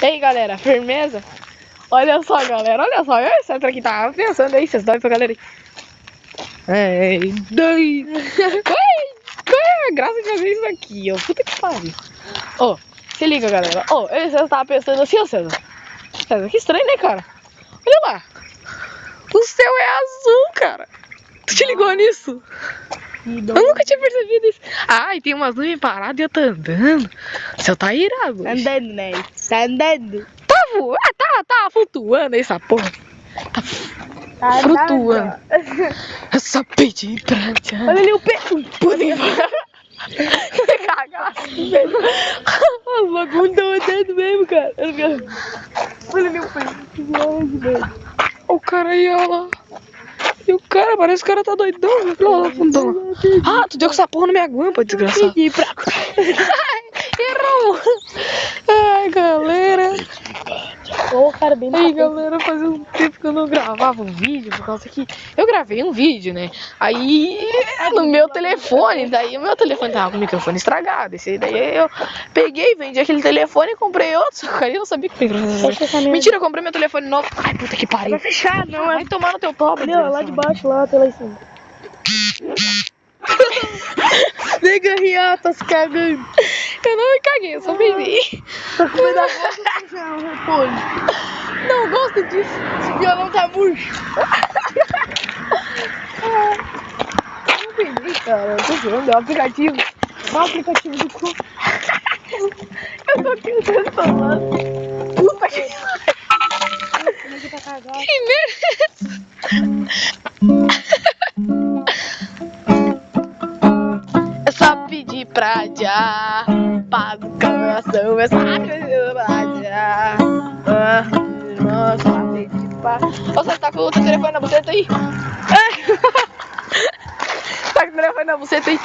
E aí, galera, firmeza? Olha só, galera, olha só. Esse aqui tava pensando aí, vocês dão pra galera aí. Ei, daí. Qual é a graça de fazer isso aqui, ó? Puta que pariu. Ó, se liga, galera. Ó, César tava pensando assim, ó, César. César, que estranho, né, cara? Olha lá. O céu é azul, cara. Tu te ligou nisso? Eu nunca tinha percebido isso. Ah, e tem umas nuvens paradas e eu tô andando. O céu tá irado. Tá andando, né? Tá andando. Tá flutuando essa porra. Tá Flutuando. andando. Eu só pedi pra te. Olha ali o pé. Que cagaço, velho. Os bagulhos estão andando mesmo, cara. Olha ali o pé. Que viagem, velho. O cara aí, ó lá. E o cara, parece que o cara tá doidão. Olha lá, fundão. Ah, tu deu com essa porra na minha guampa, desgraçado. Pedi pra... Errou. Ai, galera. Ô, cara, bem no Aí, capô. galera, fazia um tempo que eu não gravava um vídeo, por causa que eu gravei um vídeo, né? Aí, no meu telefone, daí o meu telefone tava com o microfone estragado. Esse daí eu peguei, vendi aquele telefone e comprei outro. Só que aí eu não sabia que microfone. Mentira, eu comprei meu telefone novo. Ai, puta que pariu. Vai fechar, não Vai é? tomar no teu topo. Ali, ó, lá de baixo, lá, até lá em cima. Nega riata, tá se cagando. Eu não me caguei, eu só bebi. Tá com medo da boca, feijão, repolho. Não gosto disso. Esse violão tá murcho. Eu não bebi, cara. Eu tô jogando, é o aplicativo. Olha o aplicativo do cu. Eu tô tentando falar. Puta que Como é que tá cagado? que merda. Eu só pedi pra já. Paga o coração, eu só pedi pra já. Eu só pedi pra. Ô, você tá com o teu telefone na buceta aí? Tá com o telefone na buceta aí?